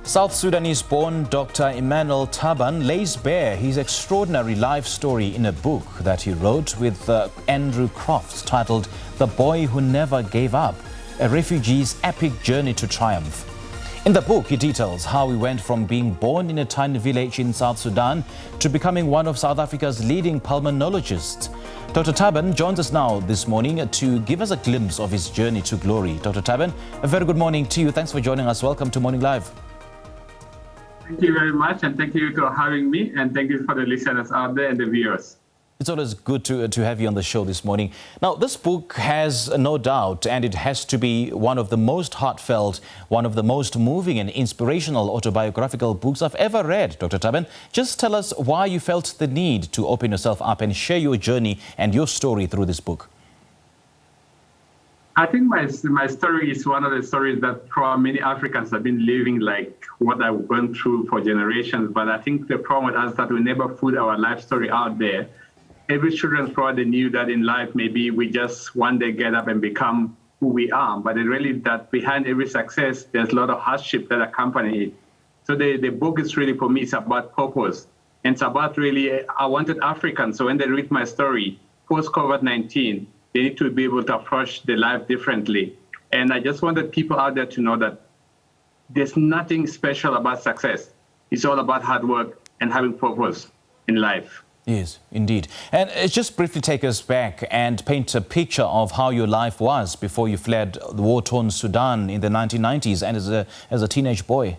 South Sudanese-born Dr. Emmanuel Taban lays bare his extraordinary life story in a book that he wrote with Andrew Crofts titled The Boy Who Never Gave Up, a refugee's epic journey to triumph. In the book, he details how he went from being born in a tiny village in South Sudan to becoming one of South Africa's leading pulmonologists. Dr. Taban joins us now this morning to give us a glimpse of his journey to glory. Dr. Taban, a very good morning to you. Thanks for joining us. Welcome to Morning Live. Thank you very much, and thank you for having me, and thank you for the listeners out there and the viewers. It's always good to have you on the show this morning. Now, this book has no doubt, and it has to be one of the most heartfelt, one of the most moving and inspirational autobiographical books I've ever read, Dr. Taban. Just tell us why you felt the need to open yourself up and share your journey and your story through this book. I think my story is one of the stories that probably many Africans have been living like what I've gone through for generations. But I think the problem with us is that we never put our life story out there. Every children probably knew that in life, maybe we just one day get up and become who we are. But it really that behind every success, there's a lot of hardship that accompany it. So the book is really, for me, it's about purpose. And it's about really, I wanted Africans, so when they read my story, post-COVID-19, they need to be able to approach their life differently. And I just wanted people out there to know that there's nothing special about success. It's all about hard work and having purpose in life. Yes, indeed. And just briefly take us back and paint a picture of how your life was before you fled the war-torn Sudan in the 1990s and as a teenage boy.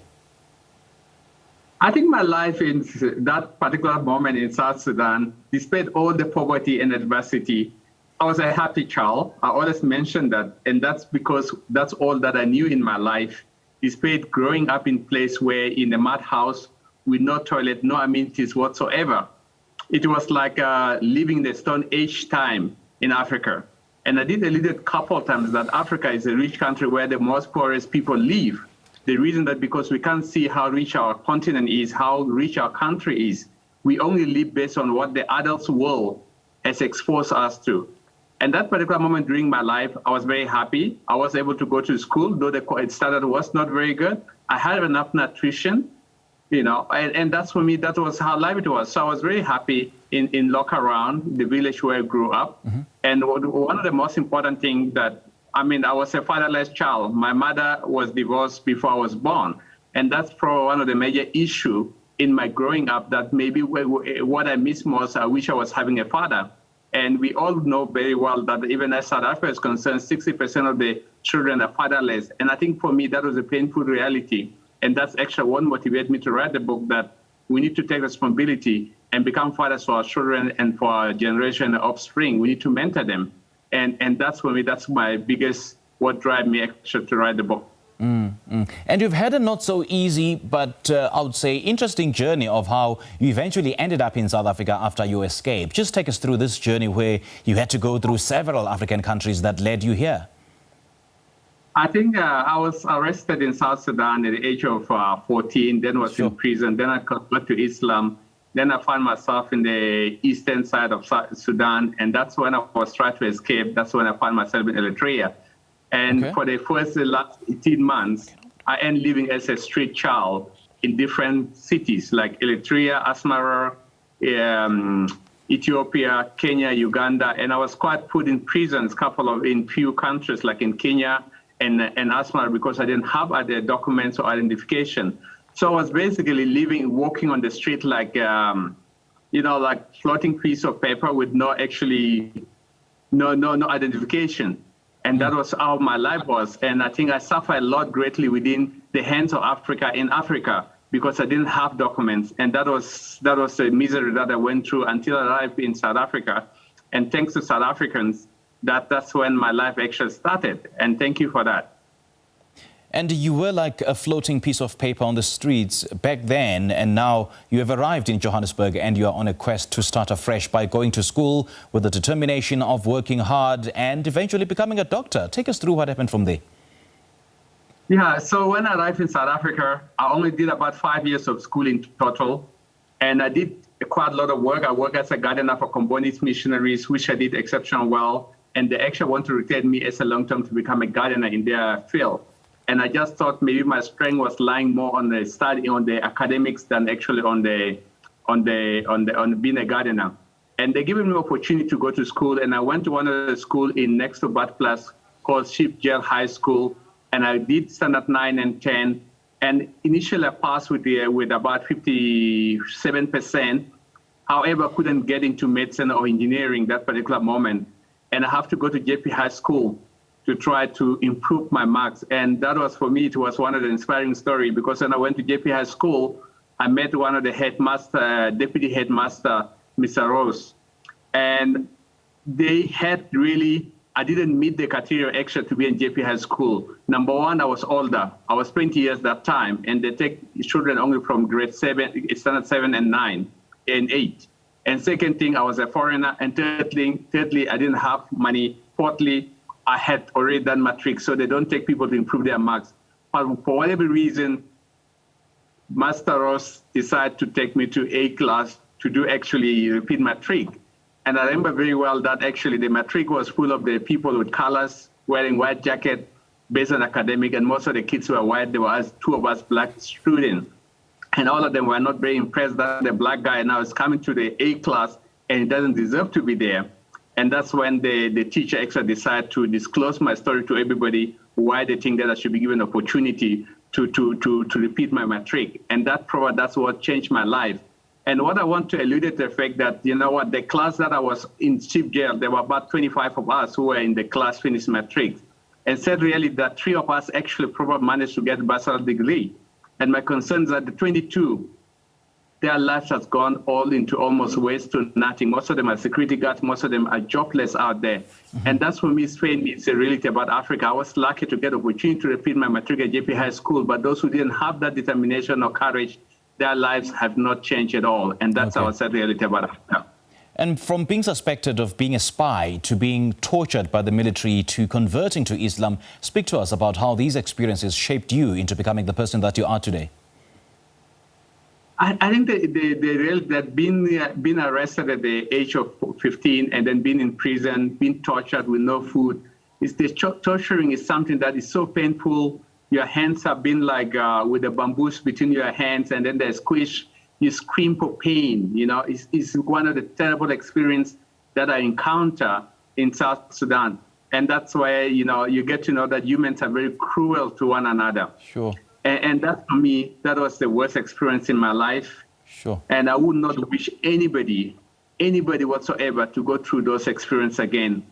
I think my life in that particular moment in South Sudan, despite all the poverty and adversity, I was a happy child. I always mention that, and that's because that's all that I knew in my life, despite growing up in a place where in a mud house with no toilet, no amenities whatsoever. It was like living the Stone Age time in Africa. And I did a little couple of times that Africa is a rich country where the most poorest people live. The reason that because we can't see how rich our continent is, how rich our country is, we only live based on what the adult world has exposed us to. And that particular moment during my life, I was very happy. I was able to go to school, though the standard was not very good. I had enough nutrition, you know, and that's for me, that was how life it was. So I was very happy in Lokaround, the village where I grew up. Mm-hmm. And one of the most important things that, I was a fatherless child. My mother was divorced before I was born. And that's probably one of the major issues in my growing up, that maybe what I miss most, I wish I was having a father. And we all know very well that even as South Africa is concerned, 60% of the children are fatherless. And I think for me, that was a painful reality. And that's actually what motivated me to write the book, that we need to take responsibility and become fathers for our children and for our generation of offspring. We need to mentor them. And that's for me, that's my biggest, what drives me actually to write the book. And you've had a not so easy, but I would say interesting journey of how you eventually ended up in South Africa after your escape. Just take us through this journey where you had to go through several African countries that led you here. I think I was arrested in South Sudan at the age of 14, then was in prison, then I converted to Islam. Then I found myself in the eastern side of South Sudan, and that's when I was trying to escape. That's when I found myself in Eritrea. And for the last 18 months, I ended living as a street child in different cities like Eritrea, Asmara, Ethiopia, Kenya, Uganda. And I was quite put in prisons, in few countries like in Kenya and Asmara, because I didn't have other documents or identification. So I was basically walking on the street like, like floating piece of paper with no identification. And that was how my life was. And I think I suffered a lot greatly within the hands of Africa in Africa because I didn't have documents. And that was a misery that I went through until I arrived in South Africa. And thanks to South Africans, that's when my life actually started. And thank you for that. And you were like a floating piece of paper on the streets back then, and now you have arrived in Johannesburg and you are on a quest to start afresh by going to school with the determination of working hard and eventually becoming a doctor. Take us through what happened from there. Yeah, so when I arrived in South Africa, I only did about 5 years of school in total, and I did quite a lot of work. I worked as a gardener for Comboni's missionaries, which I did exceptionally well, and they actually want to retain me as a long-term to become a gardener in their field. And I just thought maybe my strength was lying more on the study, on the academics than actually on being a gardener. And they gave me an opportunity to go to school. And I went to one of the schools in next to Bad Plus called Sheep Jail High School. And I did standard 9 and 10. And initially I passed with about 57%. However, I couldn't get into medicine or engineering that particular moment. And I have to go to JP High School to try to improve my marks. And that was, for me, it was one of the inspiring stories, because when I went to JP High School, I met one of the deputy headmaster, Mr. Rose. And they had really, I didn't meet the criteria extra to be in JP High School. Number one, I was older. I was 20 years that time, and they take children only from grade 7, standard 7 and 9 and 8. And second thing, I was a foreigner. And thirdly, I didn't have money. Fourthly, I had already done matric, so they don't take people to improve their marks. But for whatever reason, Master Ross decided to take me to A class to do actually repeat matric. And I remember very well that actually the matric was full of the people with colors, wearing white jacket, based on academic, and most of the kids were white. There were 2 of us black students. And all of them were not very impressed that the black guy now is coming to the A class and he doesn't deserve to be there. And that's when the teacher actually decided to disclose my story to everybody, why they think that I should be given an opportunity to repeat my matric. And that's what changed my life. And what I want to allude to the fact that, you know what, the class that I was in Chief Jail, there were about 25 of us who were in the class finished matric. And said really that 3 of us actually probably managed to get a bachelor's degree. And my concern is that the 22, their lives has gone all into almost waste to nothing. Most of them are security guards. Most of them are jobless out there. Mm-hmm. And that's for me, Spain, it's a reality about Africa. I was lucky to get an opportunity to repeat my matric at JP High School, but those who didn't have that determination or courage, their lives have not changed at all. And that's our sad reality about Africa. And from being suspected of being a spy to being tortured by the military to converting to Islam, speak to us about how these experiences shaped you into becoming the person that you are today. I think that being arrested at the age of 15 and then being in prison, being tortured with no food, torturing is something that is so painful. Your hands have been like with the bamboos between your hands, and then they're squished. You scream for pain. You know, it's one of the terrible experiences that I encounter in South Sudan. And that's why, you know, you get to know that humans are very cruel to one another. Sure. And that, for me, that was the worst experience in my life. Sure. And I would not wish anybody whatsoever to go through those experiences again.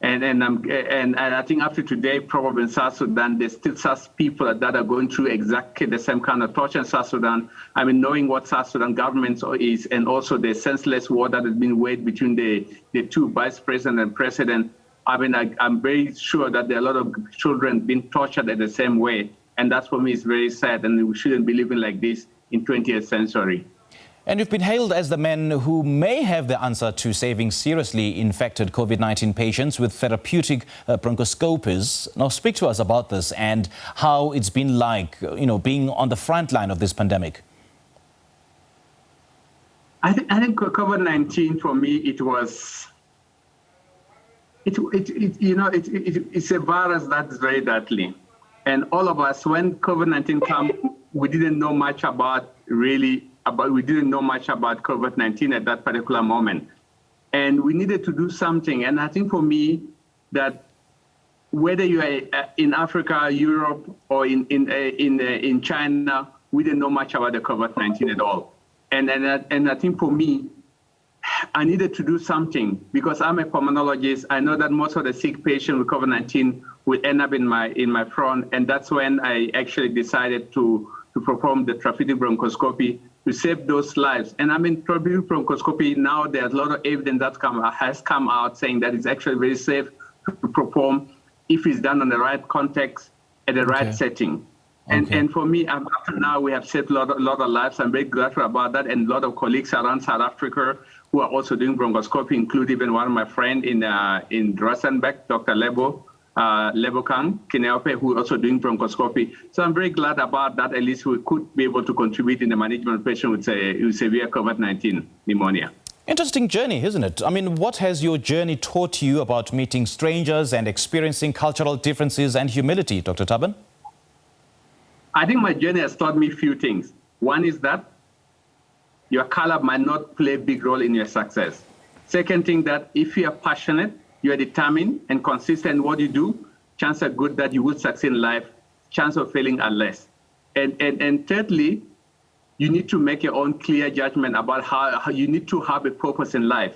And I think after today, probably in South Sudan, there's still such people that are going through exactly the same kind of torture in South Sudan. I mean, knowing what South Sudan government is, and also the senseless war that has been waged between the 2 vice president and president. I mean, I'm very sure that there are a lot of children being tortured in the same way. And that, for me, is very sad. And we shouldn't be living like this in 20th century. And you've been hailed as the man who may have the answer to saving seriously infected COVID-19 patients with therapeutic bronchoscopies. Now, speak to us about this and how it's been like, you know, being on the front line of this pandemic. I think COVID-19 for me, it's a virus that's very deadly. And all of us, when COVID-19 came, we didn't know much about COVID-19 at that particular moment. And we needed to do something. And I think for me that whether you are in Africa, Europe, or in China, we didn't know much about the COVID-19 at all. And I think for me, I needed to do something because I'm a pulmonologist. I know that most of the sick patients with COVID-19 will end up in my front. And that's when I actually decided to perform the therapeutic bronchoscopy to save those lives. And I mean, therapeutic bronchoscopy, now there's a lot of evidence that has come out saying that it's actually very safe to perform if it's done in the right context, at the right setting. And for me, after now, we have saved a lot of lives. I'm very grateful about that. And a lot of colleagues around South Africa who are also doing bronchoscopy, including even one of my friends in Rustenburg, Dr. Lebokang Kineope, who are also doing bronchoscopy. So I'm very glad about that. At least we could be able to contribute in the management of patients with severe COVID-19 pneumonia. Interesting journey, isn't it? I mean, what has your journey taught you about meeting strangers and experiencing cultural differences and humility, Dr. Taban? I think my journey has taught me a few things. One is that your color might not play a big role in your success. Second thing, that if you are passionate, you are determined and consistent in what you do, chances are good that you will succeed in life. Chance of failing are less. And thirdly, you need to make your own clear judgment about how you need to have a purpose in life.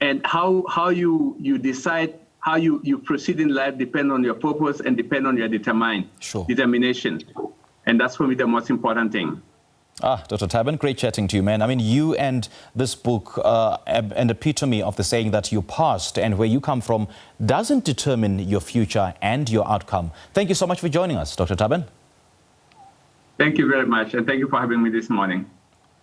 And how you decide how you proceed in life depend on your purpose and depend on your determination. And that's for me the most important thing. Dr. Taban, great chatting to you, man. I mean, you and this book an epitome of the saying that your past and where you come from doesn't determine your future and your outcome. Thank you so much for joining us, Dr. Taban. Thank you very much, and thank you for having me this morning.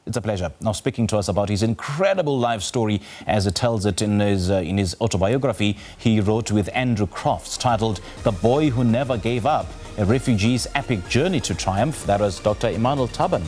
It's a pleasure. Now, speaking to us about his incredible life story as it tells it in his autobiography he wrote with Andrew Crofts, titled The Boy Who Never Gave Up, a refugee's epic journey to triumph. That was Dr. Emmanuel Taban.